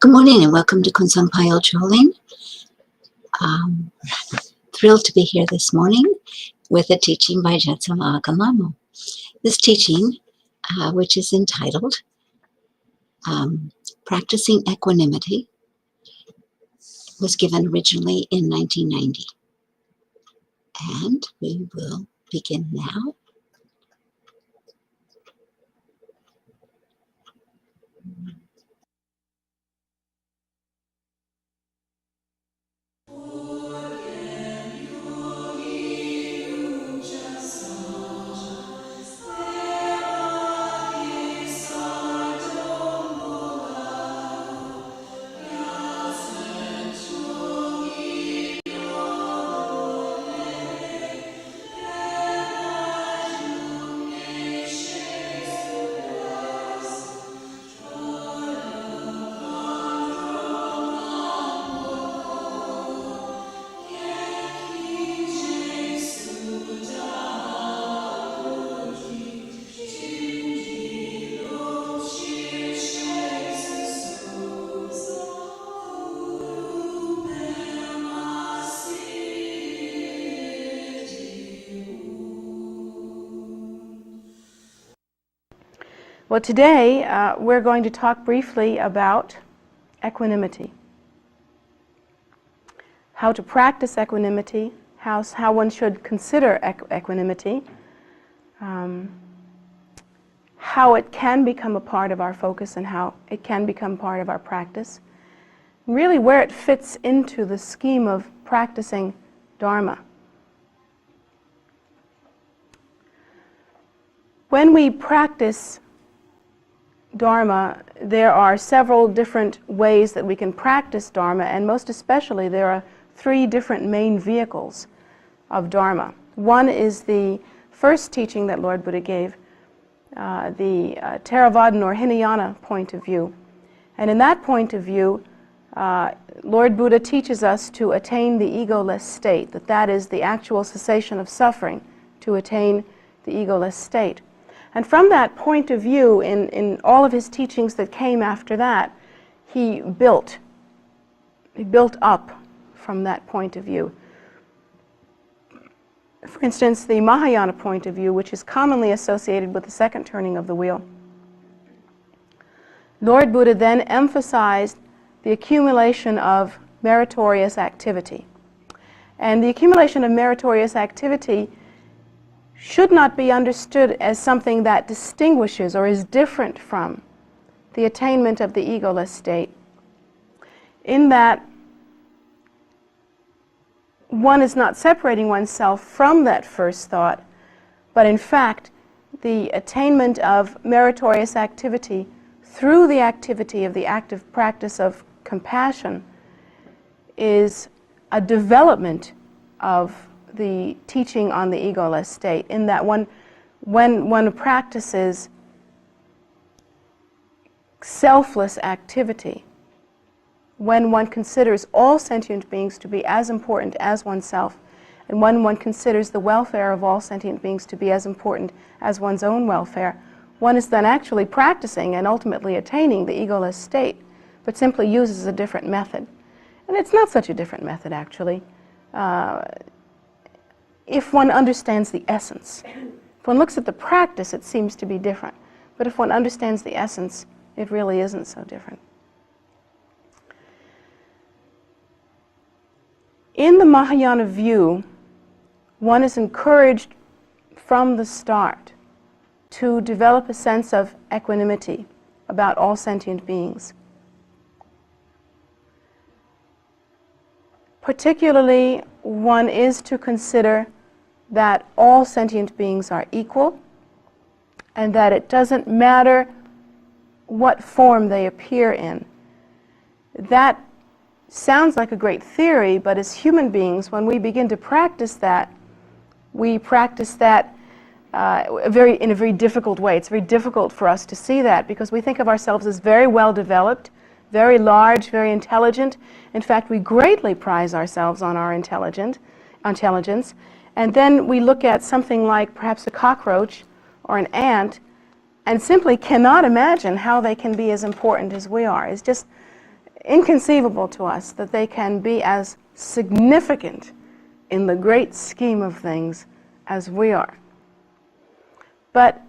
Good morning and welcome to Kunsang Payal Choling. Thrilled to be here this morning with a teaching by Jetsunma Ahkon Lhamo. This teaching, which is entitled Practicing Equanimity, was given originally in 1990. And we will begin now. Well, today we're going to talk briefly about equanimity. How to practice equanimity, how one should consider equanimity, how it can become a part of our focus and how it can become part of our practice, really where it fits into the scheme of practicing Dharma. When we practice Dharma, there are several different ways that we can practice Dharma, and most especially there are three different main vehicles of Dharma. One is the first teaching that Lord Buddha gave, the Theravadan or Hinayana point of view. And in that point of view, Lord Buddha teaches us to attain the egoless state, that is the actual cessation of suffering, to attain the egoless state. And from that point of view, in all of his teachings that came after that, he built up from that point of view. For instance, the Mahayana point of view, which is commonly associated with the second turning of the wheel. Lord Buddha then emphasized the accumulation of meritorious activity. And the accumulation of meritorious activity should not be understood as something that distinguishes or is different from the attainment of the egoless state, in that one is not separating oneself from that first thought, but in fact the attainment of meritorious activity through the activity of the active practice of compassion is a development of the teaching on the egoless state, in that when one practices selfless activity, when one considers all sentient beings to be as important as oneself, and when one considers the welfare of all sentient beings to be as important as one's own welfare, one is then actually practicing and ultimately attaining the egoless state, but simply uses a different method. And it's not such a different method, actually. If one understands the essence. If one looks at the practice, it seems to be different. But if one understands the essence, it really isn't so different. In the Mahayana view, one is encouraged from the start to develop a sense of equanimity about all sentient beings. Particularly, one is to consider that all sentient beings are equal, and that it doesn't matter what form they appear in. That sounds like a great theory, but as human beings, when we begin to practice that, we practice that in a very difficult way. It's very difficult for us to see that because we think of ourselves as very well developed, very large, very intelligent. In fact, we greatly prize ourselves on our intelligence. And then we look at something like perhaps a cockroach or an ant and simply cannot imagine how they can be as important as we are. It's just, inconceivable to us that they can be as significant in the great scheme of things as we are. But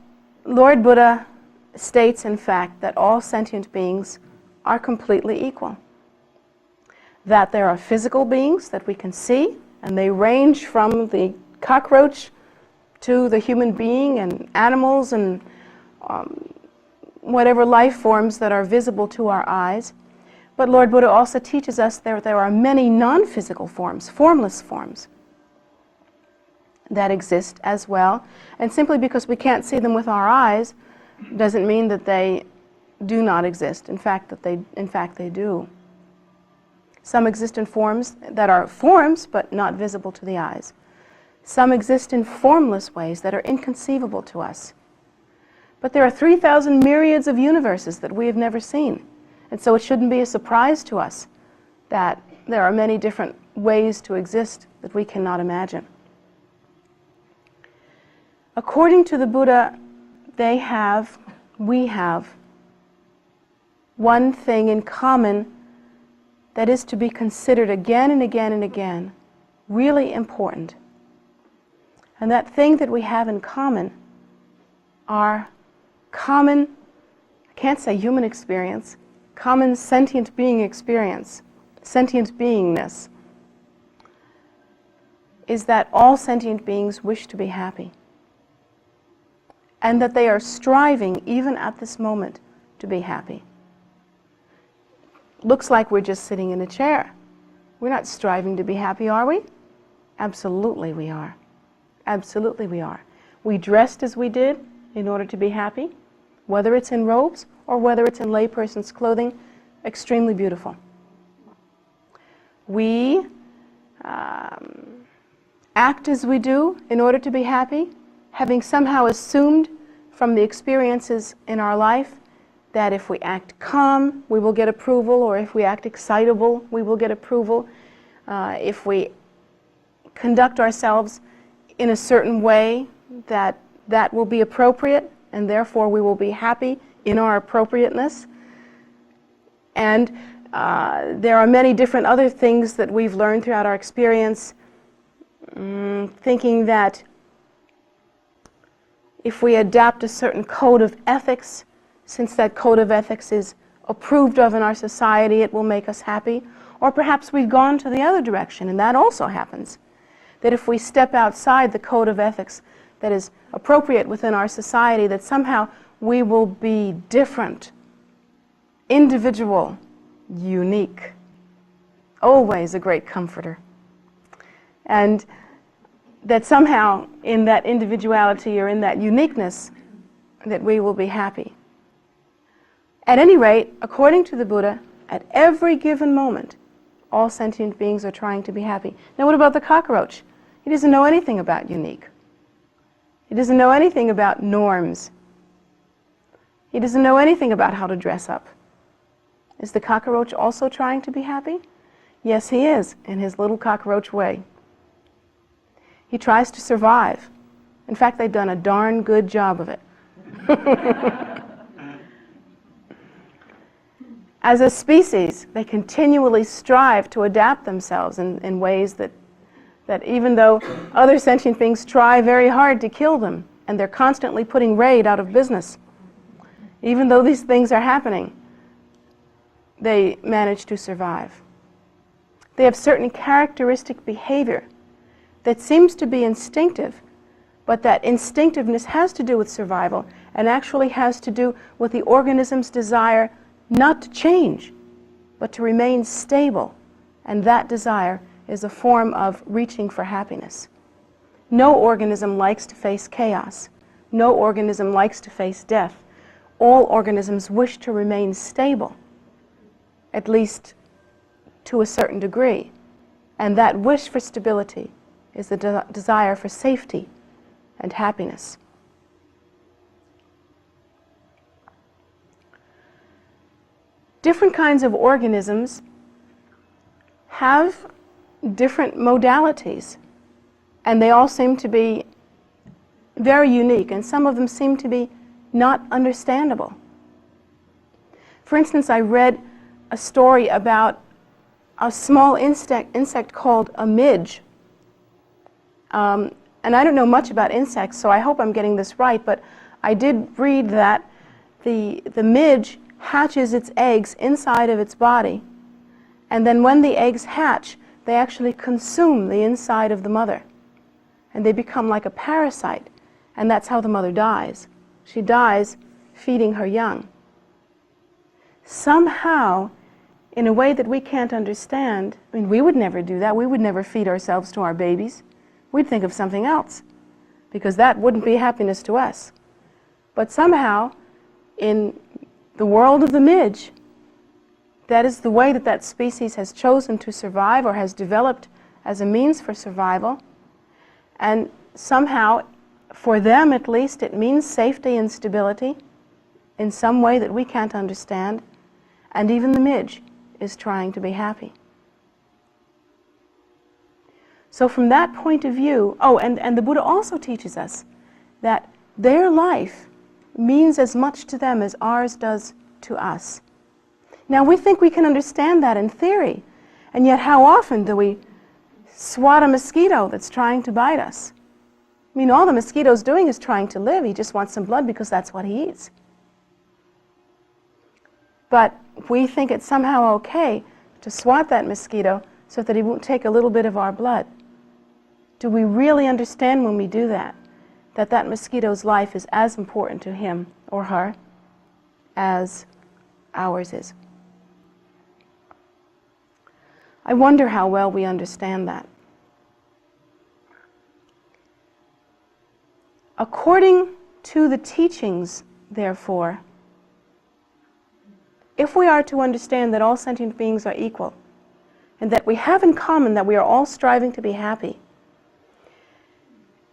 Lord Buddha states, in fact, that all sentient beings are completely equal. That there are physical beings that we can see, and they range from the cockroach to the human being and animals and whatever life forms that are visible to our eyes. But Lord Buddha also teaches us that there are many non-physical forms, formless forms, that exist as well. And simply because we can't see them with our eyes doesn't mean that they do not exist. In fact, they do. Some exist in forms that are forms but not visible to the eyes. Some exist in formless ways that are inconceivable to us. But there are 3,000 myriads of universes that we have never seen. And so it shouldn't be a surprise to us that there are many different ways to exist that we cannot imagine. According to the Buddha, we have one thing in common that is to be considered again and again and again, really important. And that thing that we have in common are common, I can't say human experience, common sentient being experience, sentient beingness, is that all sentient beings wish to be happy. And that they are striving, even at this moment, to be happy. Looks like we're just sitting in a chair. We're not striving to be happy, are we? Absolutely we are. Absolutely we are. We dressed as we did in order to be happy, whether it's in robes or whether it's in layperson's clothing, extremely beautiful. We act as we do in order to be happy, having somehow assumed from the experiences in our life that if we act calm, we will get approval, or if we act excitable, we will get approval. If we conduct ourselves in a certain way, that will be appropriate, and therefore we will be happy in our appropriateness. And there are many different other things that we've learned throughout our experience, thinking that if we adapt a certain code of ethics, since that code of ethics is approved of in our society, it will make us happy. Or perhaps we've gone to the other direction, and that also happens. That if we step outside the code of ethics that is appropriate within our society, that somehow we will be different, individual, unique. Always a great comforter. And that somehow in that individuality or in that uniqueness that we will be happy. At any rate, according to the Buddha, at every given moment, all sentient beings are trying to be happy. Now what about the cockroach? He doesn't know anything about unique. He doesn't know anything about norms. He doesn't know anything about how to dress up. Is the cockroach also trying to be happy? Yes, he is, in his little cockroach way. He tries to survive. In fact, they've done a darn good job of it. As a species, they continually strive to adapt themselves in ways that even though other sentient beings try very hard to kill them, and they're constantly putting raid out of business, even though these things are happening, they manage to survive. They have certain characteristic behavior that seems to be instinctive, but that instinctiveness has to do with survival and actually has to do with the organism's desire not to change, but to remain stable. And that desire is a form of reaching for happiness. No organism likes to face chaos. No organism likes to face death. All organisms wish to remain stable, at least to a certain degree. And that wish for stability is the desire for safety and happiness. Different kinds of organisms have different modalities, and they all seem to be very unique, and some of them seem to be not understandable. For instance, I read a story about a small insect called a midge. And I don't know much about insects, so I hope I'm getting this right, but I did read that the midge hatches its eggs inside of its body, and then when the eggs hatch, they actually consume the inside of the mother, and they become like a parasite, and that's how the mother dies. She dies feeding her young. Somehow, in a way that we can't understand, I mean, we would never do that. We would never feed ourselves to our babies. We'd think of something else, because that wouldn't be happiness to us. But somehow, in the world of the midge, that is the way that that species has chosen to survive, or has developed as a means for survival. And somehow, for them at least, it means safety and stability in some way that we can't understand. And even the midge is trying to be happy. So from that point of view, and the Buddha also teaches us that their life means as much to them as ours does to us. Now we think we can understand that in theory, and yet how often do we swat a mosquito that's trying to bite us? I mean, all the mosquito's doing is trying to live. He just wants some blood because that's what he eats. But we think it's somehow okay to swat that mosquito so that he won't take a little bit of our blood. Do we really understand when we do that, that that mosquito's life is as important to him or her as ours is? I wonder how well we understand that. According to the teachings, therefore, if we are to understand that all sentient beings are equal, and that we have in common that we are all striving to be happy,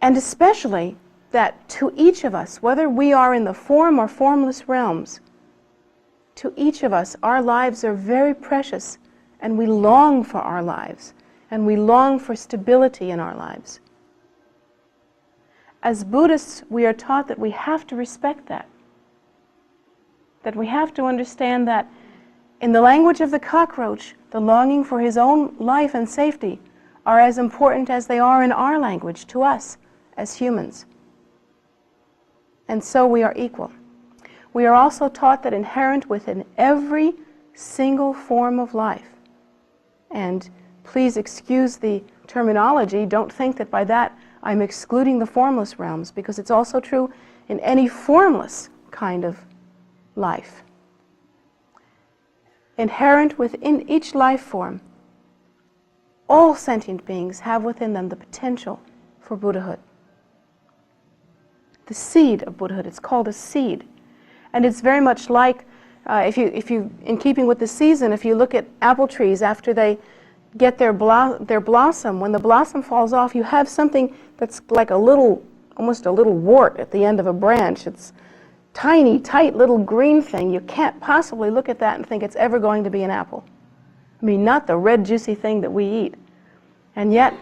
and especially that to each of us, whether we are in the form or formless realms, to each of us, our lives are very precious, and we long for our lives, and we long for stability in our lives. As Buddhists, we are taught that we have to respect that. That we have to understand that in the language of the cockroach, the longing for his own life and safety are as important as they are in our language to us as humans. And so we are equal. We are also taught that inherent within every single form of life, and please excuse the terminology, don't think that by that I'm excluding the formless realms, because it's also true in any formless kind of life. Inherent within each life form, all sentient beings have within them the potential for Buddhahood. The seed of Buddhahood, it's called a seed. And it's very much like, if you, in keeping with the season, if you look at apple trees after they get their blossom, when the blossom falls off, you have something that's like a little, almost a little wart at the end of a branch. It's tiny, tight little green thing. You can't possibly look at that and think it's ever going to be an apple. I mean, not the red juicy thing that we eat. And yet,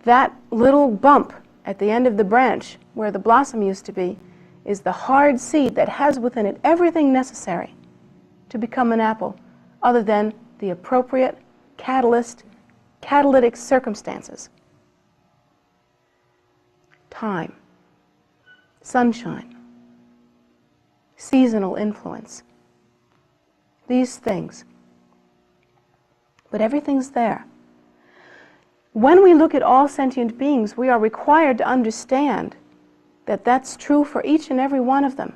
that little bump at the end of the branch where the blossom used to be is the hard seed that has within it everything necessary to become an apple, other than the appropriate catalytic circumstances. Time, sunshine, seasonal influence, these things. But everything's there. When we look at all sentient beings, we are required to understand that that's true for each and every one of them.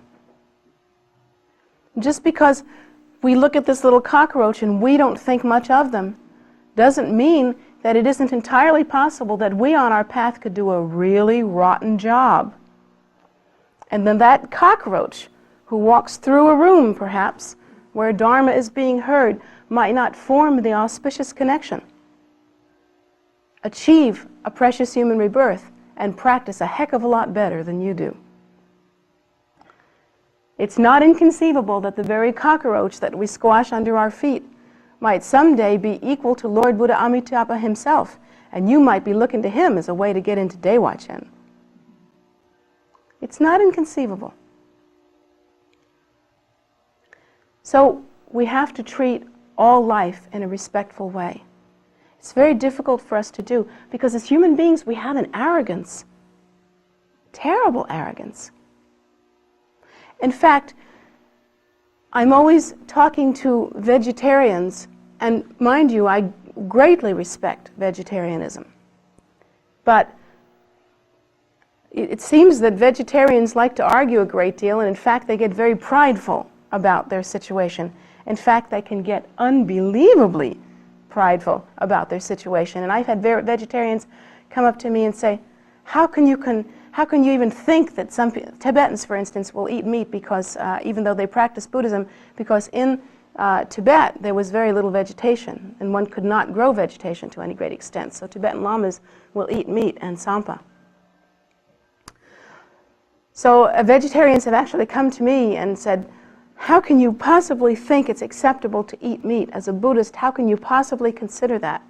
Just because we look at this little cockroach and we don't think much of them doesn't mean that it isn't entirely possible that we on our path could do a really rotten job. And then that cockroach who walks through a room, perhaps, where Dharma is being heard, might not form the auspicious connection, achieve a precious human rebirth, and practice a heck of a lot better than you do. It's not inconceivable that the very cockroach that we squash under our feet might someday be equal to Lord Buddha Amitabha himself, and you might be looking to him as a way to get into Dewa-chen. It's not inconceivable. So we have to treat all life in a respectful way. It's very difficult for us to do because as human beings we have an arrogance, terrible arrogance. In fact, I'm always talking to vegetarians, and mind you, I greatly respect vegetarianism. But it seems that vegetarians like to argue a great deal, and in fact they get very prideful about their situation. In fact, they can get unbelievably prideful about their situation. And I've had vegetarians come up to me and say, how can you even think that some Tibetans, for instance, will eat meat because, even though they practice Buddhism, because in Tibet there was very little vegetation, and one could not grow vegetation to any great extent. So Tibetan lamas will eat meat and sampa. So vegetarians have actually come to me and said, how can you possibly think it's acceptable to eat meat? As a Buddhist, how can you possibly consider that?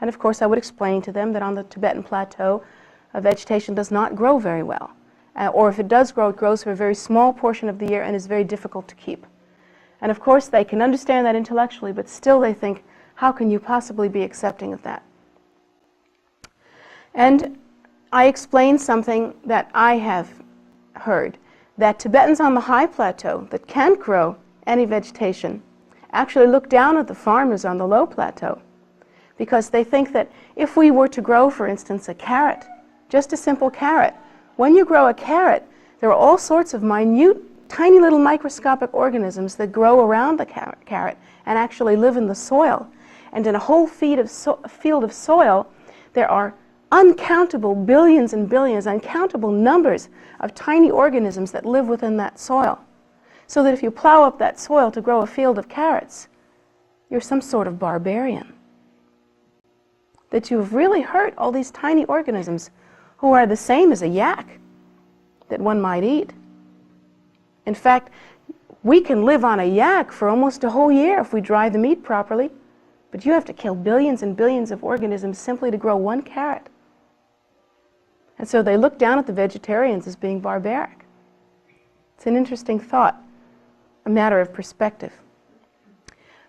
And of course I would explain to them that on the Tibetan plateau, vegetation does not grow very well. Or if it does grow, it grows for a very small portion of the year and is very difficult to keep. And of course they can understand that intellectually, but still they think, how can you possibly be accepting of that? And I explained something that I have heard, that Tibetans on the high plateau that can't grow any vegetation actually look down at the farmers on the low plateau, because they think that if we were to grow, for instance, a carrot, just a simple carrot, when you grow a carrot, there are all sorts of minute, tiny little microscopic organisms that grow around the carrot and actually live in the soil. And in a whole field of soil, there are uncountable billions and billions, uncountable numbers of tiny organisms that live within that soil. So that if you plow up that soil to grow a field of carrots, you're some sort of barbarian. That you have really hurt all these tiny organisms who are the same as a yak that one might eat. In fact, we can live on a yak for almost a whole year if we dry the meat properly, but you have to kill billions and billions of organisms simply to grow one carrot. And so they look down at the vegetarians as being barbaric. It's an interesting thought, a matter of perspective.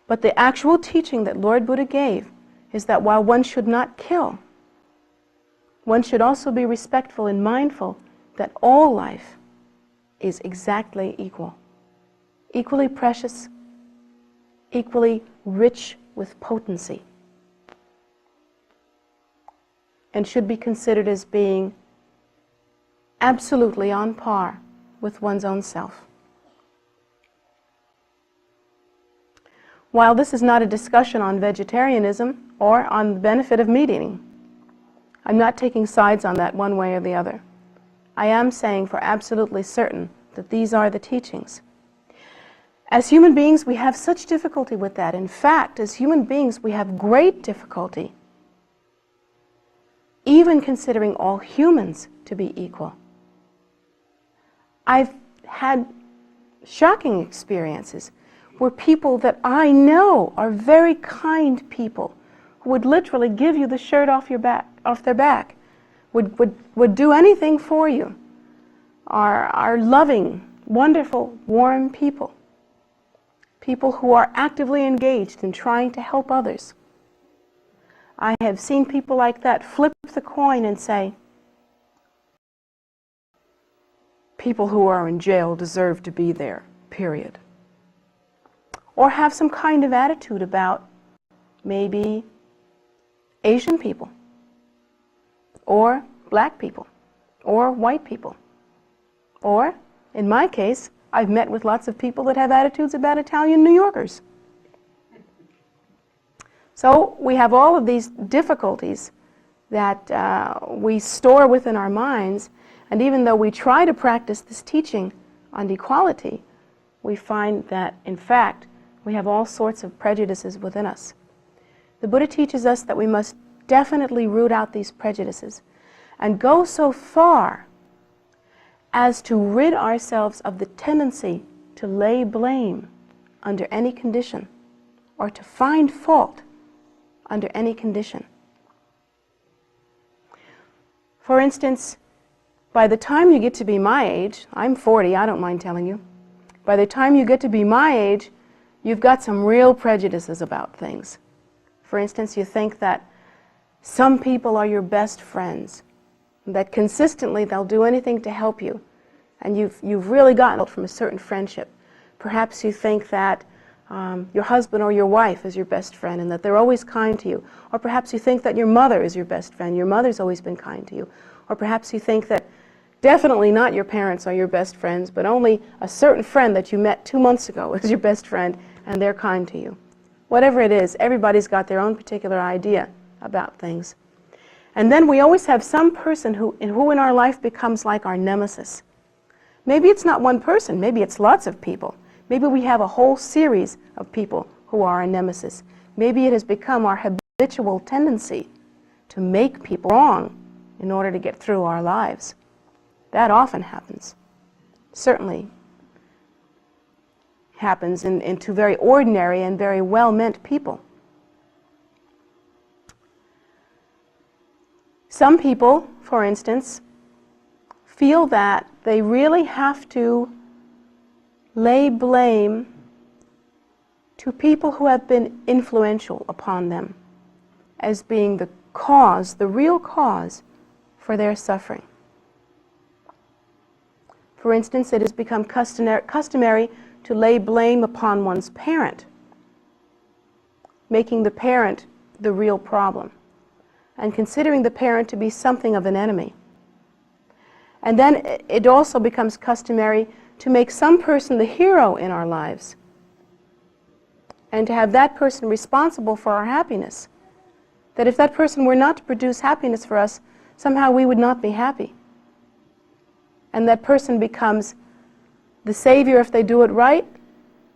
But the actual teaching that Lord Buddha gave is that while one should not kill, one should also be respectful and mindful that all life is exactly equal, equally precious, equally rich with potency, and should be considered as being absolutely on par with one's own self. While this is not a discussion on vegetarianism or on the benefit of meat eating, I'm not taking sides on that one way or the other. I am saying for absolutely certain that these are the teachings. As human beings, we have such difficulty with that. In fact, as human beings, we have great difficulty even considering all humans to be equal. I've had shocking experiences where people that I know are very kind people who would literally give you the shirt off their back, would do anything for you, are loving, wonderful, warm people. People who are actively engaged in trying to help others. I have seen people like that flip the coin and say, people who are in jail deserve to be there, period. Or have some kind of attitude about maybe Asian people, or black people, or white people. Or, in my case, I've met with lots of people that have attitudes about Italian New Yorkers. So we have all of these difficulties that we store within our minds, and even though we try to practice this teaching on equality, we find that, in fact, we have all sorts of prejudices within us. The Buddha teaches us that we must definitely root out these prejudices and go so far as to rid ourselves of the tendency to lay blame under any condition or to find fault under any condition. For instance, by the time you get to be my age, I'm 40, I don't mind telling you, by the time you get to be my age, you've got some real prejudices about things. For instance, you think that some people are your best friends, that consistently they'll do anything to help you, and you've really gotten from a certain friendship. Perhaps you think that your husband or your wife is your best friend and that they're always kind to you. Or perhaps you think that your mother is your best friend. Your mother's always been kind to you. Or perhaps you think that definitely not your parents are your best friends, but only a certain friend that you met 2 months ago is your best friend and they're kind to you. Whatever it is, everybody's got their own particular idea about things. And then we always have some person who in our life becomes like our nemesis. Maybe it's not one person, maybe it's lots of people. Maybe we have a whole series of people who are our nemesis. Maybe it has become our habitual tendency to make people wrong in order to get through our lives. That often happens. Certainly happens into very ordinary and very well-meant people. Some people, for instance, feel that they really have to lay blame to people who have been influential upon them as being the cause, the real cause for their suffering. For instance, it has become customary to lay blame upon one's parent, making the parent the real problem, and considering the parent to be something of an enemy. And then it also becomes customary to make some person the hero in our lives, and to have that person responsible for our happiness. That if that person were not to produce happiness for us, somehow we would not be happy. And that person becomes the savior if they do it right,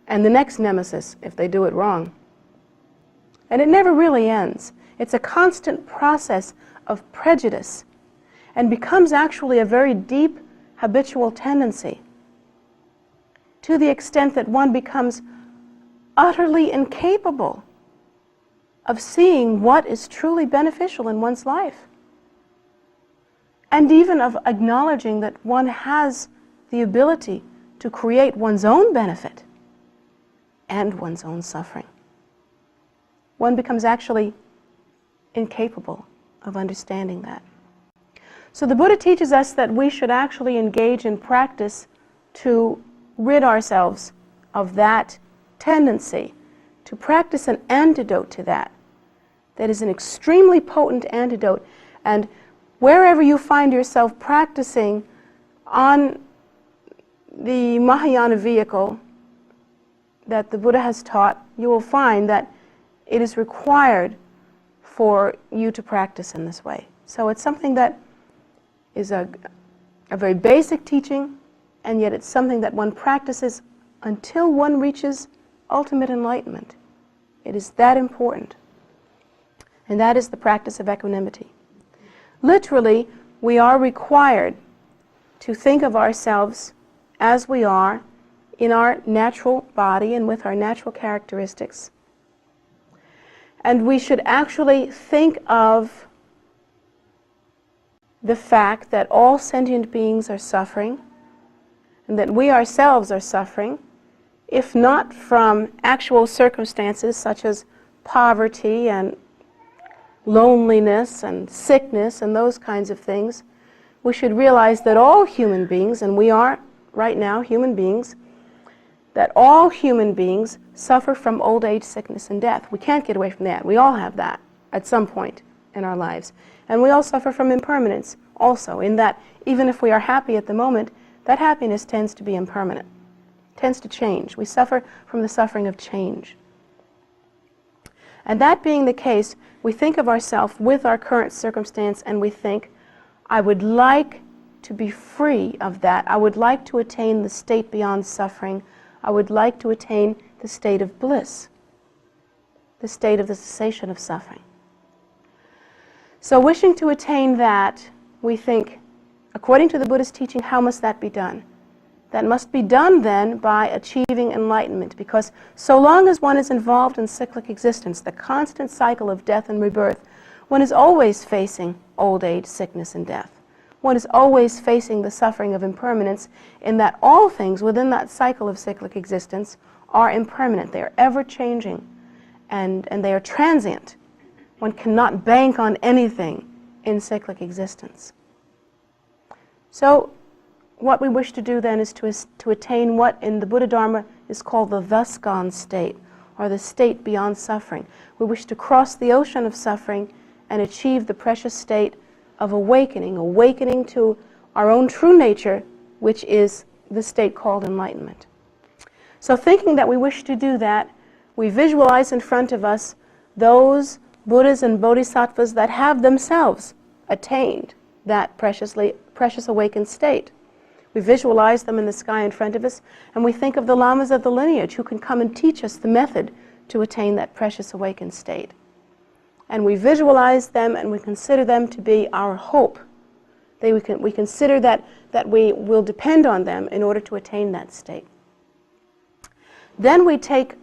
and the next nemesis if they do it wrong. And it never really ends. It's a constant process of prejudice, and becomes actually a very deep habitual tendency, to the extent that one becomes utterly incapable of seeing what is truly beneficial in one's life, and even of acknowledging that one has the ability to create one's own benefit and one's own suffering. One becomes actually incapable of understanding that. So the Buddha teaches us that we should actually engage in practice to rid ourselves of that tendency, to practice an antidote to that. That is an extremely potent antidote. And wherever you find yourself practicing on the Mahayana vehicle that the Buddha has taught, you will find that it is required for you to practice in this way. So it's something that is a very basic teaching, and yet it's something that one practices until one reaches ultimate enlightenment. It is that important. And that is the practice of equanimity. Literally, we are required to think of ourselves as we are in our natural body and with our natural characteristics. And we should actually think of the fact that all sentient beings are suffering, and that we ourselves are suffering, if not from actual circumstances such as poverty and loneliness and sickness and those kinds of things. We should realize that all human beings, and we are right now human beings, that all human beings suffer from old age, sickness, and death. We can't get away from that. We all have that at some point in our lives. And we all suffer from impermanence also, in that even if we are happy at the moment, that happiness tends to be impermanent, tends to change. We suffer from the suffering of change. And that being the case, we think of ourselves with our current circumstance and we think, I would like to be free of that. I would like to attain the state beyond suffering. I would like to attain the state of bliss, the state of the cessation of suffering. So wishing to attain that, we think, according to the Buddha's teaching, how must that be done? That must be done then by achieving enlightenment, because so long as one is involved in cyclic existence, the constant cycle of death and rebirth, one is always facing old age, sickness, and death. One is always facing the suffering of impermanence, in that all things within that cycle of cyclic existence are impermanent. They are ever-changing, and they are transient. One cannot bank on anything in cyclic existence. So what we wish to do then is to attain what in the Buddha Dharma is called the thus gone state, or the state beyond suffering. We wish to cross the ocean of suffering and achieve the precious state of awakening to our own true nature, which is the state called enlightenment. So thinking that we wish to do that, we visualize in front of us those Buddhas and Bodhisattvas that have themselves attained that precious awakened state. We visualize them in the sky in front of us, and we think of the lamas of the lineage who can come and teach us the method to attain that precious awakened state. And we visualize them and we consider them to be our hope. We consider that we will depend on them in order to attain that state. Then we take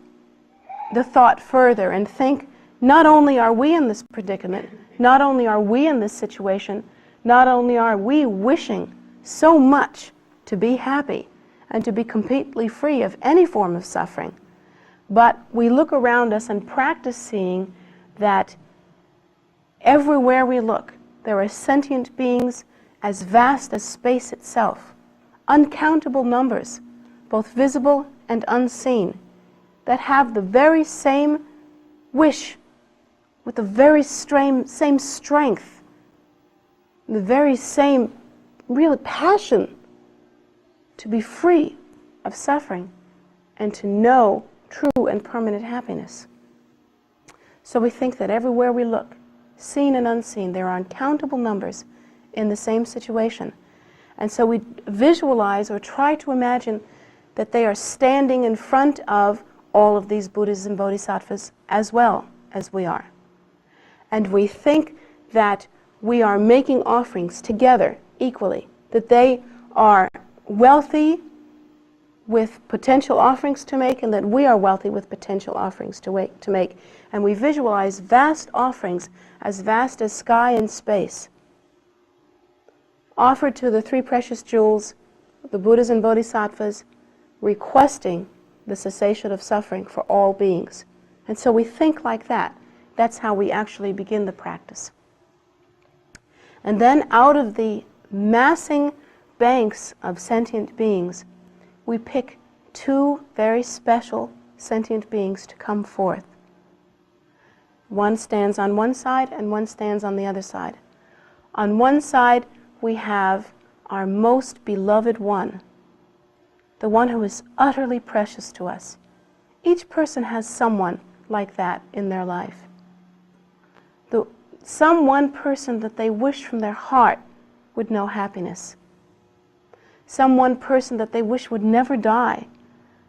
the thought further and think, not only are we in this predicament, not only are we in this situation, not only are we wishing so much to be happy and to be completely free of any form of suffering, but we look around us and practice seeing that everywhere we look, there are sentient beings as vast as space itself, uncountable numbers, both visible and unseen, that have the very same wish, with the very same strength, the very same real passion to be free of suffering and to know true and permanent happiness. So we think that everywhere we look, seen and unseen, there are uncountable numbers in the same situation. And so we visualize or try to imagine that they are standing in front of all of these Buddhas and Bodhisattvas as well as we are. And we think that we are making offerings together equally, that they are wealthy with potential offerings to make, and that we are wealthy with potential offerings to make. And we visualize vast offerings, as vast as sky and space, offered to the three precious jewels, the Buddhas and Bodhisattvas, requesting the cessation of suffering for all beings. And so we think like that. That's how we actually begin the practice. And then out of the massing banks of sentient beings, we pick two very special sentient beings to come forth. One stands on one side and one stands on the other side. On one side, we have our most beloved one, the one who is utterly precious to us. Each person has someone like that in their life. Some one person that they wish from their heart would know happiness. Some one person that they wish would never die,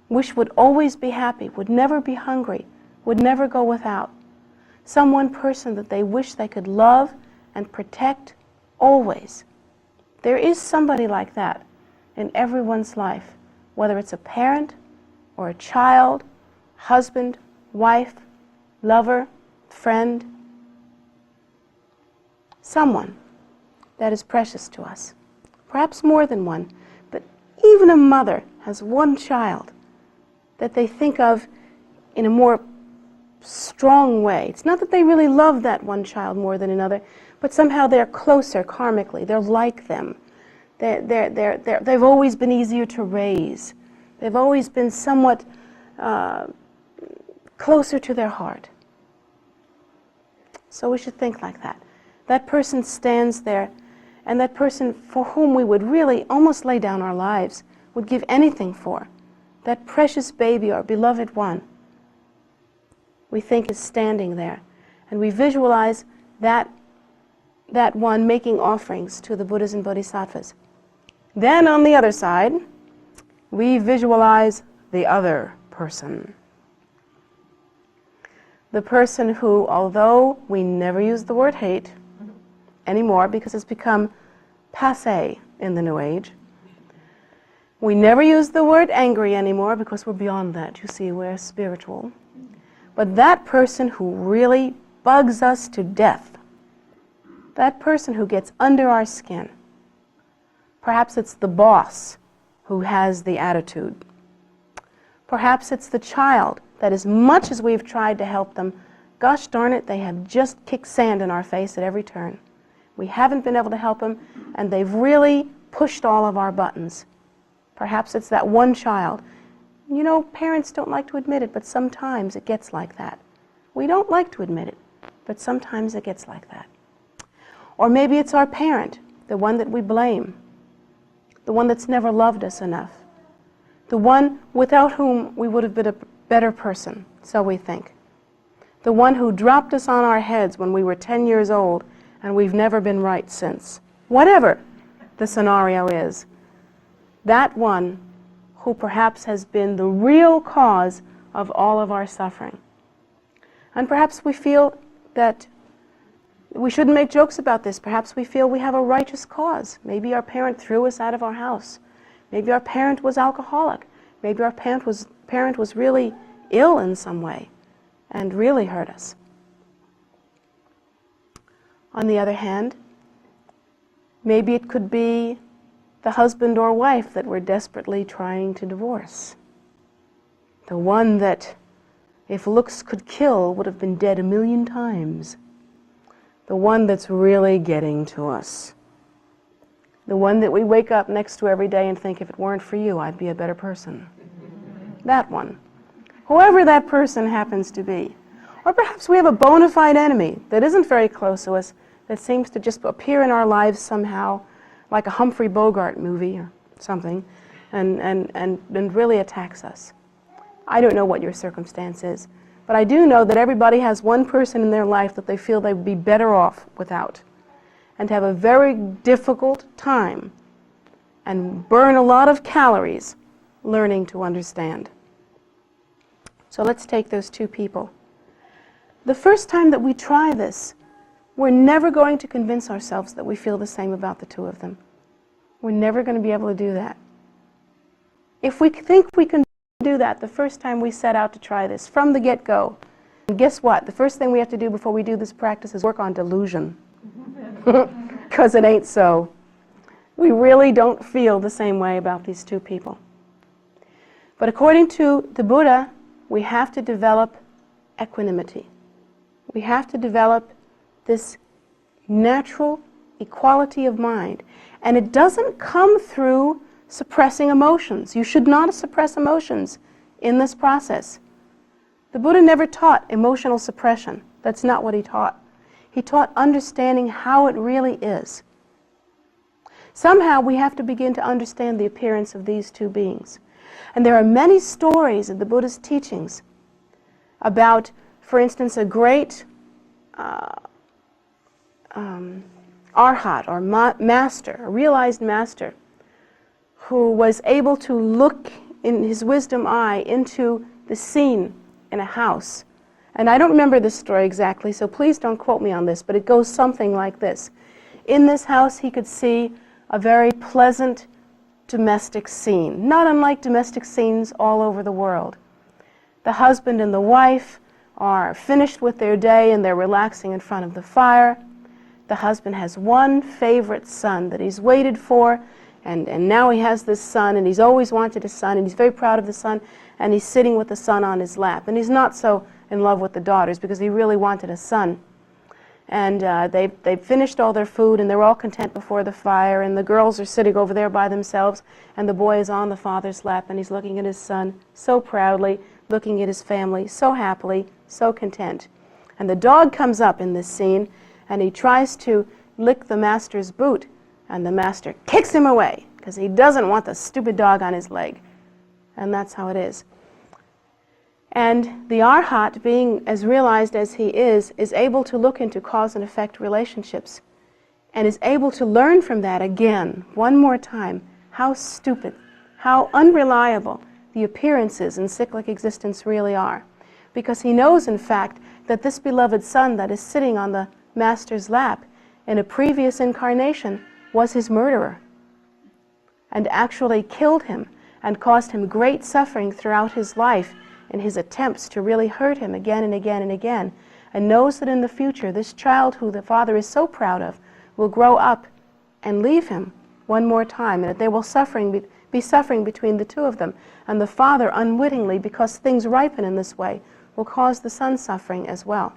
wish would always be happy, would never be hungry, would never go without. Some one person that they wish they could love and protect always. There is somebody like that in everyone's life, whether it's a parent or a child, husband, wife, lover, friend, someone that is precious to us. Perhaps more than one, but even a mother has one child that they think of in a more strong way. It's not that they really love that one child more than another, but somehow they're closer karmically. They're like them. They've always been easier to raise. They've always been somewhat closer to their heart. So we should think like that. That person stands there, and that person for whom we would really almost lay down our lives, would give anything for, that precious baby, our beloved one, we think is standing there. And we visualize that one making offerings to the Buddhas and Bodhisattvas. Then on the other side, we visualize the other person. The person who, although we never use the word hate anymore because it's become passé in the New Age, we never use the word angry anymore because we're beyond that. You see, we're spiritual. But that person who really bugs us to death, that person who gets under our skin, perhaps it's the boss who has the attitude. Perhaps it's the child that as much as we've tried to help them, gosh darn it, they have just kicked sand in our face at every turn. We haven't been able to help them, and they've really pushed all of our buttons. Perhaps it's that one child. You know, parents don't like to admit it, but sometimes it gets like that. We don't like to admit it, but sometimes it gets like that. Or maybe it's our parent, the one that we blame, the one that's never loved us enough, the one without whom we would have been a better person, so we think, the one who dropped us on our heads when we were 10 years old and we've never been right since. Whatever the scenario is, that one who perhaps has been the real cause of all of our suffering. And perhaps we feel that we shouldn't make jokes about this. Perhaps we feel we have a righteous cause. Maybe our parent threw us out of our house. Maybe our parent was alcoholic. Maybe our parent was really ill in some way and really hurt us. On the other hand, maybe it could be the husband or wife that we're desperately trying to divorce. The one that, if looks could kill, would have been dead 1,000,000 times. The one that's really getting to us. The one that we wake up next to every day and think, if it weren't for you, I'd be a better person. That one. Whoever that person happens to be. Or perhaps we have a bona fide enemy that isn't very close to us, that seems to just appear in our lives somehow, like a Humphrey Bogart movie or something, and really attacks us. I don't know what your circumstance is, but I do know that everybody has one person in their life that they feel they would be better off without, and have a very difficult time and burn a lot of calories learning to understand. So let's take those two people. The first time that we try this, we're never going to convince ourselves that we feel the same about the two of them. We're never going to be able to do that. If we think we can do that the first time we set out to try this, from the get-go, and guess what? The first thing we have to do before we do this practice is work on delusion. Because it ain't so. We really don't feel the same way about these two people. But according to the Buddha, we have to develop equanimity. We have to develop this natural equality of mind. And it doesn't come through suppressing emotions. You should not suppress emotions in this process. The Buddha never taught emotional suppression. That's not what he taught. He taught understanding how it really is. Somehow we have to begin to understand the appearance of these two beings. And there are many stories in the Buddha's teachings about, for instance, a great arhat, or master, a realized master, who was able to look in his wisdom eye into the scene in a house. And I don't remember this story exactly, so please don't quote me on this, but it goes something like this. In this house he could see a very pleasant domestic scene, not unlike domestic scenes all over the world. The husband and the wife are finished with their day and they're relaxing in front of the fire. The husband has one favorite son that he's waited for, and now he has this son, and he's always wanted a son, and he's very proud of the son, and he's sitting with the son on his lap. And he's not so in love with the daughters because he really wanted a son. And they've finished all their food, and they're all content before the fire, and the girls are sitting over there by themselves, and the boy is on the father's lap, and he's looking at his son so proudly, looking at his family so happily, so content. And the dog comes up in this scene, and he tries to lick the master's boot, and the master kicks him away because he doesn't want the stupid dog on his leg. And that's how it is. And the arhat, being as realized as he is able to look into cause and effect relationships, and is able to learn from that again, one more time, how stupid, how unreliable the appearances in cyclic existence really are. Because he knows, in fact, that this beloved son that is sitting on the master's lap in a previous incarnation was his murderer, and actually killed him and caused him great suffering throughout his life in his attempts to really hurt him again and again and again, and knows that in the future this child who the father is so proud of will grow up and leave him one more time, and that they will be suffering between the two of them. And the father, unwittingly, because things ripen in this way, will cause the son suffering as well.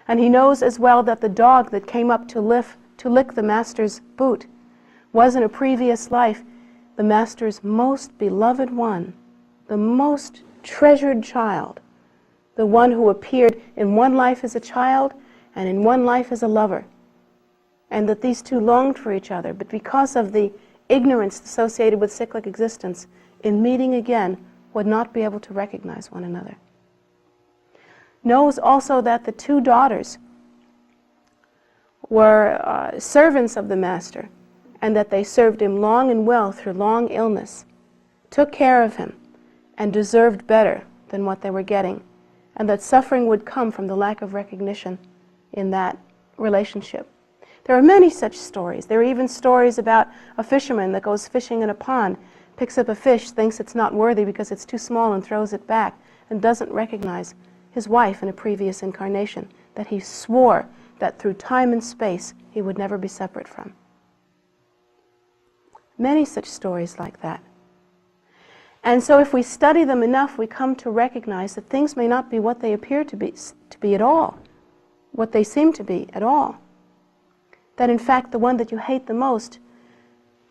And he knows as well that the dog that came up to lick the master's boot was in a previous life the master's most beloved one, the most treasured child, the one who appeared in one life as a child and in one life as a lover, and that these two longed for each other, but because of the ignorance associated with cyclic existence, in meeting again would not be able to recognize one another. Knows also that the two daughters were servants of the master, and that they served him long and well through long illness, took care of him, and deserved better than what they were getting, and that suffering would come from the lack of recognition in that relationship. There are many such stories. There are even stories about a fisherman that goes fishing in a pond, picks up a fish, thinks it's not worthy because it's too small and throws it back, and doesn't recognize his wife in a previous incarnation that he swore that through time and space he would never be separate from. Many such stories like that. And so if we study them enough, we come to recognize that things may not be what they appear to be at all, what they seem to be at all. That in fact the one that you hate the most,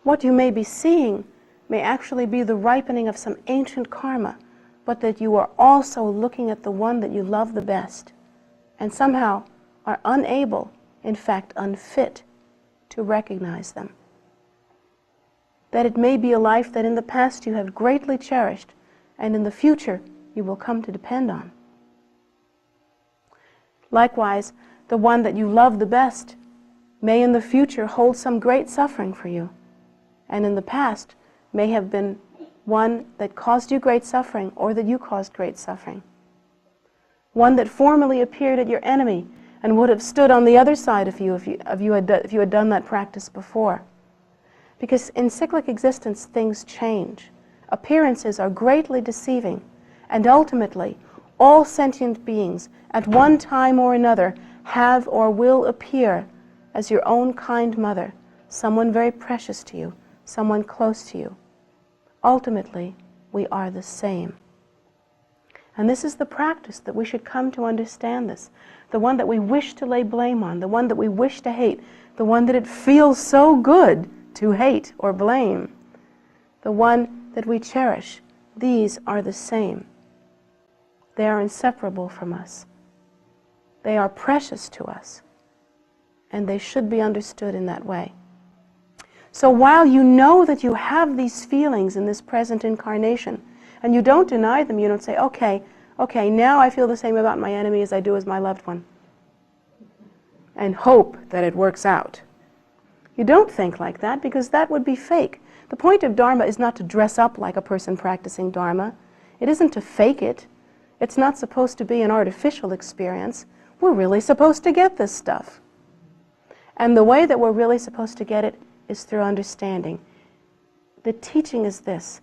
what you may be seeing may actually be the ripening of some ancient karma, but that you are also looking at the one that you love the best, and somehow are unable, in fact unfit, to recognize them. That it may be a life that in the past you have greatly cherished, and in the future you will come to depend on. Likewise, the one that you love the best may in the future hold some great suffering for you, and in the past may have been one that caused you great suffering, or that you caused great suffering. One that formerly appeared as your enemy and would have stood on the other side of you if you had done that practice before. Because in cyclic existence things change. Appearances are greatly deceiving, and ultimately all sentient beings at one time or another have or will appear as your own kind mother, someone very precious to you, someone close to you. Ultimately, we are the same. And this is the practice that we should come to understand this. The one that we wish to lay blame on, the one that we wish to hate, the one that it feels so good to hate or blame, the one that we cherish. These are the same. They are inseparable from us. They are precious to us, and they should be understood in that way. So while you know that you have these feelings in this present incarnation, and you don't deny them, you don't say, okay, now I feel the same about my enemy as I do as my loved one, and hope that it works out. You don't think like that, because that would be fake. The point of Dharma is not to dress up like a person practicing Dharma. It isn't to fake it. It's not supposed to be an artificial experience. We're really supposed to get this stuff. And the way that we're really supposed to get it is through understanding. The teaching is this,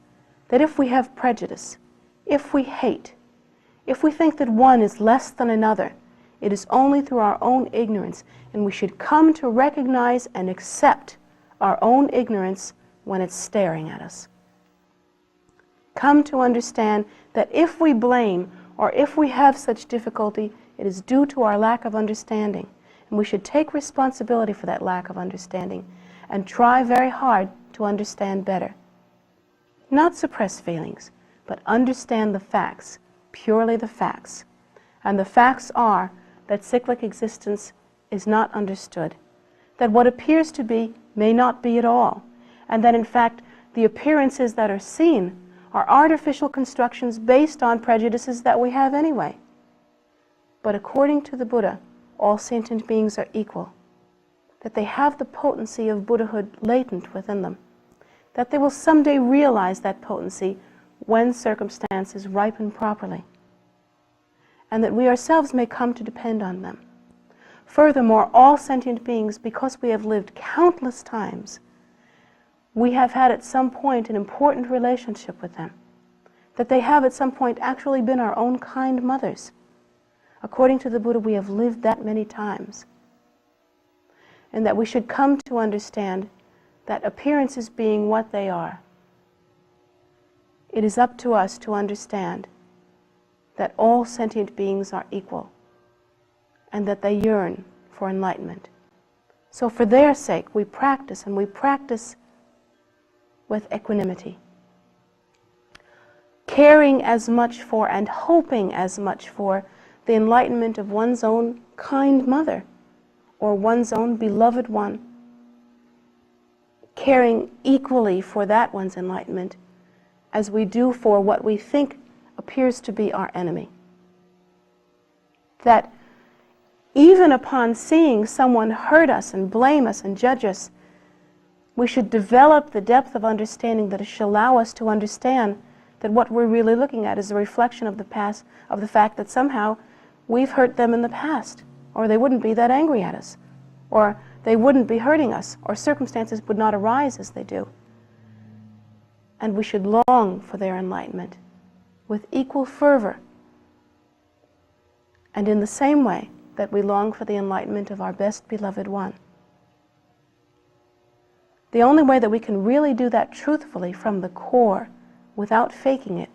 that if we have prejudice, if we hate, if we think that one is less than another, it is only through our own ignorance, and we should come to recognize and accept our own ignorance when it's staring at us. Come to understand that if we blame or if we have such difficulty, it is due to our lack of understanding, and we should take responsibility for that lack of understanding and try very hard to understand better. Not suppress feelings, but understand the facts, purely the facts. And the facts are that cyclic existence is not understood, that what appears to be may not be at all, and that in fact the appearances that are seen are artificial constructions based on prejudices that we have anyway. But according to the Buddha, all sentient beings are equal, that they have the potency of Buddhahood latent within them, that they will someday realize that potency when circumstances ripen properly, and that we ourselves may come to depend on them. Furthermore, all sentient beings, because we have lived countless times, we have had at some point an important relationship with them, that they have at some point actually been our own kind mothers. According to the Buddha, we have lived that many times. And that we should come to understand that appearances being what they are, It is up to us to understand that all sentient beings are equal and that they yearn for enlightenment. So for their sake, we practice, and we practice with equanimity, caring as much for and hoping as much for the enlightenment of one's own kind mother or one's own beloved one, caring equally for that one's enlightenment as we do for what we think appears to be our enemy. That even upon seeing someone hurt us and blame us and judge us, we should develop the depth of understanding that should allow us to understand that what we're really looking at is a reflection of the past, of the fact that somehow we've hurt them in the past, or they wouldn't be that angry at us, or they wouldn't be hurting us, or circumstances would not arise as they do. And we should long for their enlightenment with equal fervor, and in the same way that we long for the enlightenment of our best beloved one. The only way that we can really do that truthfully from the core, without faking it,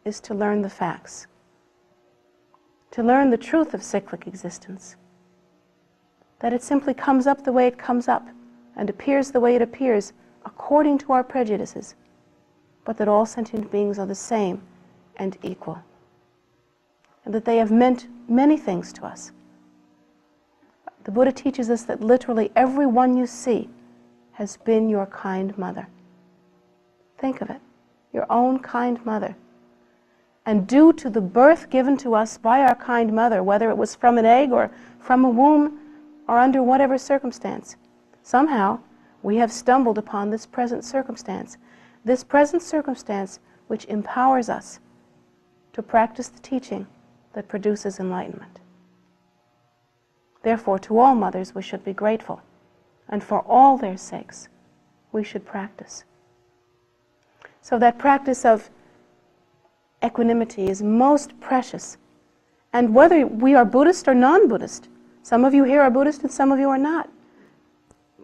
is to learn the facts. To learn the truth of cyclic existence. That it simply comes up the way it comes up, and appears the way it appears, according to our prejudices, but that all sentient beings are the same and equal, and that they have meant many things to us. The Buddha teaches us that literally everyone you see has been your kind mother. Think of it, your own kind mother. And due to the birth given to us by our kind mother, whether it was from an egg or from a womb or under whatever circumstance, somehow we have stumbled upon this present circumstance which empowers us to practice the teaching that produces enlightenment. Therefore, to all mothers we should be grateful, and for all their sakes we should practice. So that practice of equanimity is most precious. And whether we are Buddhist or non-Buddhist, some of you here are Buddhist and some of you are not,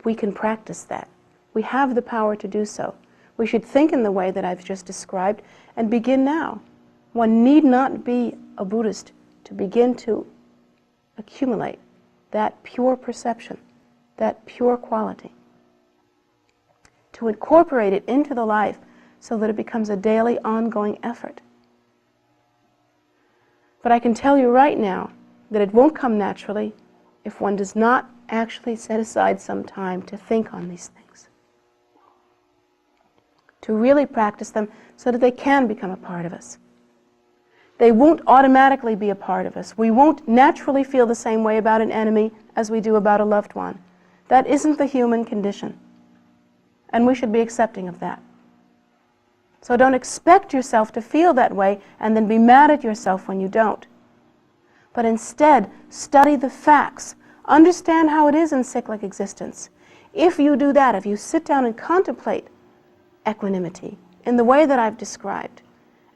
we can practice that. We have the power to do so. We should think in the way that I've just described and begin now. One need not be a Buddhist to begin to accumulate that pure perception, that pure quality, to incorporate it into the life so that it becomes a daily, ongoing effort. But I can tell you right now that it won't come naturally if one does not actually set aside some time to think on these things, to really practice them so that they can become a part of us. They won't automatically be a part of us. We won't naturally feel the same way about an enemy as we do about a loved one. That isn't the human condition, and we should be accepting of that. So don't expect yourself to feel that way and then be mad at yourself when you don't. But instead, study the facts. Understand how it is in cyclic existence. If you do that, if you sit down and contemplate equanimity in the way that I've described,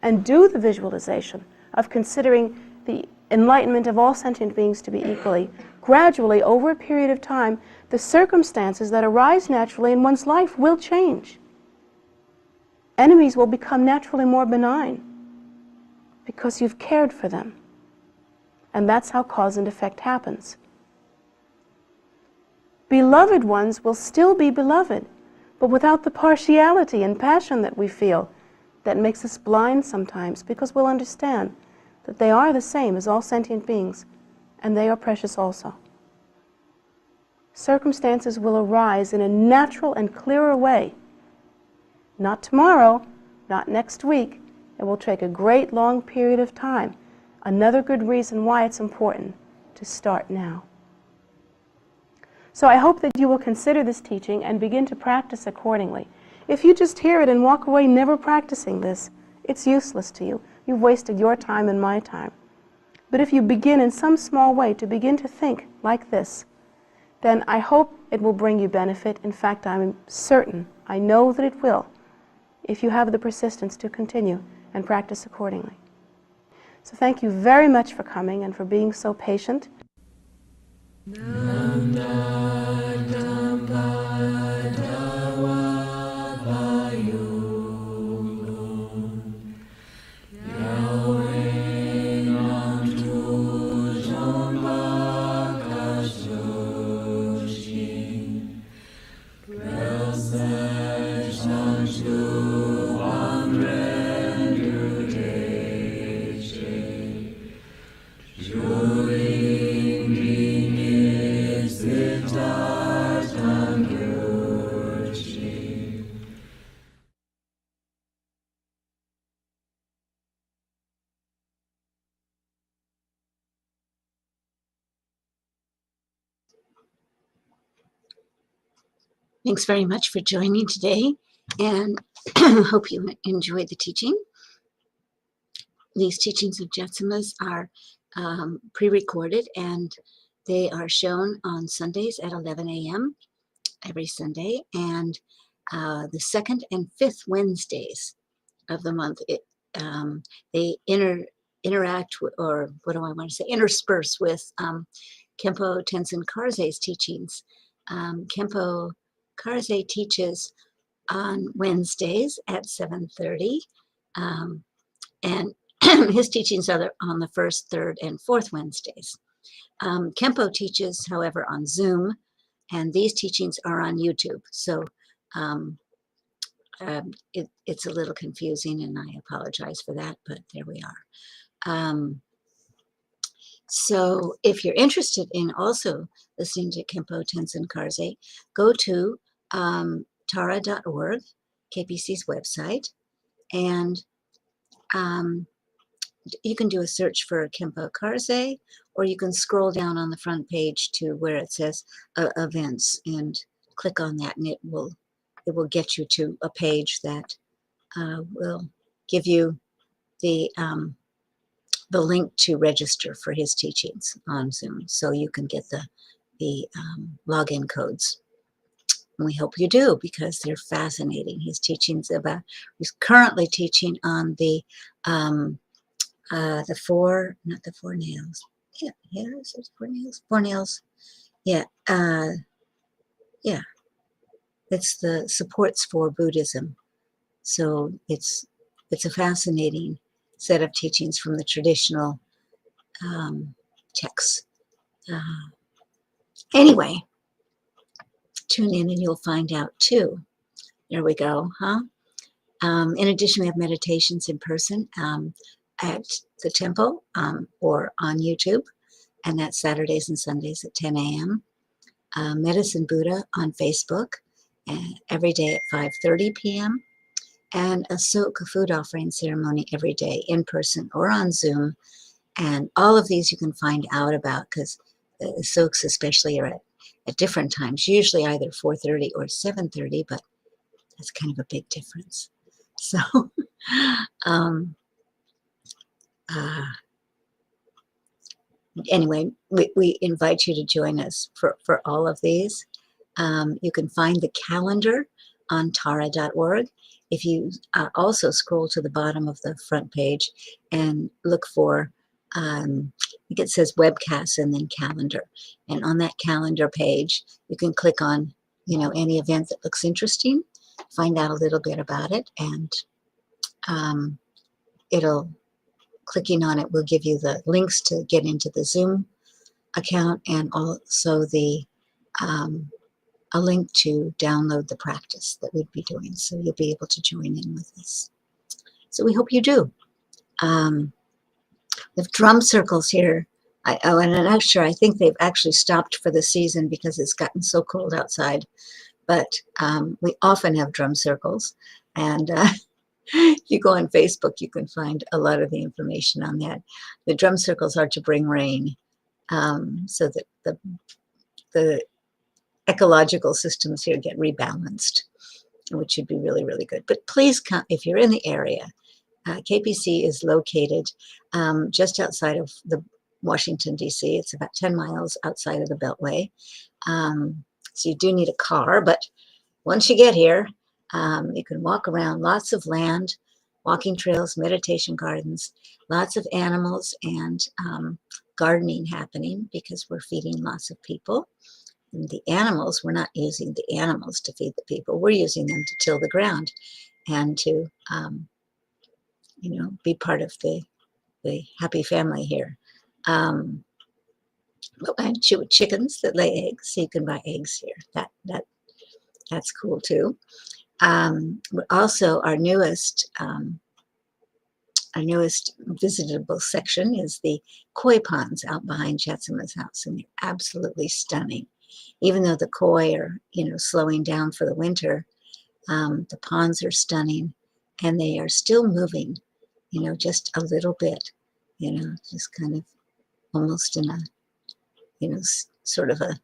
and do the visualization of considering the enlightenment of all sentient beings to be equally, gradually, over a period of time, the circumstances that arise naturally in one's life will change. Enemies will become naturally more benign because you've cared for them. And that's how cause and effect happens. Beloved ones will still be beloved, but without the partiality and passion that we feel that makes us blind sometimes, because we'll understand that they are the same as all sentient beings, and they are precious also. Circumstances will arise in a natural and clearer way. Not tomorrow, not next week. It will take a great long period of time. Another good reason why it's important to start now. So I hope that you will consider this teaching and begin to practice accordingly. If you just hear it and walk away never practicing this, it's useless to you. You've wasted your time and my time. But if you begin in some small way to begin to think like this, then I hope it will bring you benefit. In fact, I'm certain, I know that it will, if you have the persistence to continue and practice accordingly. So thank you very much for coming and for being so patient. Thanks very much for joining today, and hope you enjoyed the teaching. These teachings of Jetsunmas are pre-recorded, and they are shown on Sundays at 11 a.m. every Sunday, and the second and fifth Wednesdays of the month. They interact with, or what do I want to say, intersperse with Khenpo Tenzin Karze's teachings. Khenpo Karze teaches on Wednesdays at 7:30, and his teachings are on the first, third, and fourth Wednesdays. Khenpo teaches, however, on Zoom, and these teachings are on YouTube. So it's a little confusing, and I apologize for that, but there we are. So if you're interested in also listening to Khenpo Tenzin Karze, go to tara.org, KPC's website, and you can do a search for Khenpo Karze, or you can scroll down on the front page to where it says events and click on that, and it will get you to a page that will give you the link to register for his teachings on Zoom, so you can get the login codes. And we hope you do, because they're fascinating. He's currently teaching on the four, not the four nails. Yeah, is it four nails? Four nails. Yeah, yeah. It's the supports for Buddhism. So it's a fascinating set of teachings from the traditional texts. Anyway, tune in and you'll find out too. There we go, huh? In addition, we have meditations in person at the temple or on YouTube, and that's Saturdays and Sundays at 10 a.m. Medicine Buddha on Facebook every day at 5:30 p.m. and a soak food offering ceremony every day in person or on Zoom. And all of these you can find out about, because the soaks especially are at different times, usually either 4:30 or 7:30, but that's kind of a big difference. So anyway, we invite you to join us for all of these. You can find the calendar on tara.org. If you also scroll to the bottom of the front page and look for, I think it says webcasts and then calendar. And on that calendar page, you can click on, any event that looks interesting, find out a little bit about it, and clicking on it will give you the links to get into the Zoom account, and also a link to download the practice that we'd be doing. So you'll be able to join in with us. So we hope you do. The drum circles here, and actually I think they've actually stopped for the season because it's gotten so cold outside. But we often have drum circles, and if you go on Facebook, you can find a lot of the information on that. The drum circles are to bring rain, so that the ecological systems here get rebalanced, which should be really, really good. But please come if you're in the area. KPC is located just outside of the Washington, D.C. It's about 10 miles outside of the Beltway. So you do need a car, but once you get here, you can walk around. Lots of land, walking trails, meditation gardens, lots of animals, and gardening happening, because we're feeding lots of people. And the animals, we're not using the animals to feed the people. We're using them to till the ground and to, be part of the happy family here. And chickens that lay eggs, so you can buy eggs here. That's cool too. Also, our newest visitable section is the koi ponds out behind Jetsunma's house, and they're absolutely stunning. Even though the koi are, slowing down for the winter, the ponds are stunning, and they are still moving, just a little bit, just kind of almost in a, sort of a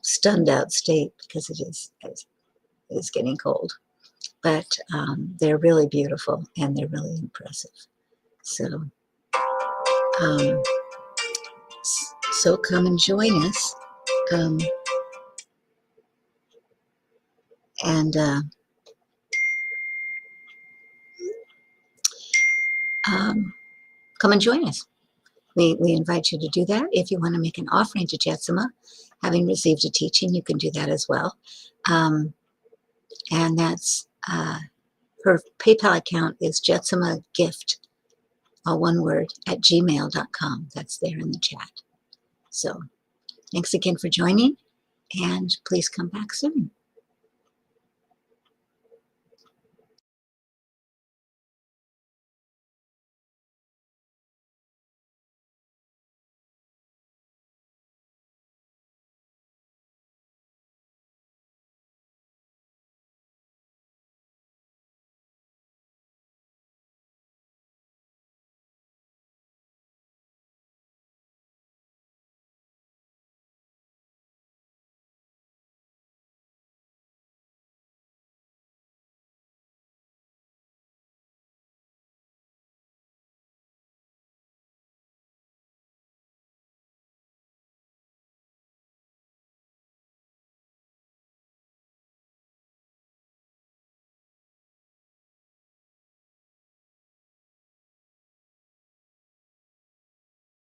stunned out state because it is getting cold. But they're really beautiful and they're really impressive. So, so come and join us. And come and join us. We invite you to do that. If you want to make an offering to Jetsunma, having received a teaching, you can do that as well. And that's her PayPal account is JetsumaGift, all one word, at gmail.com. That's there in the chat. So thanks again for joining, and please come back soon.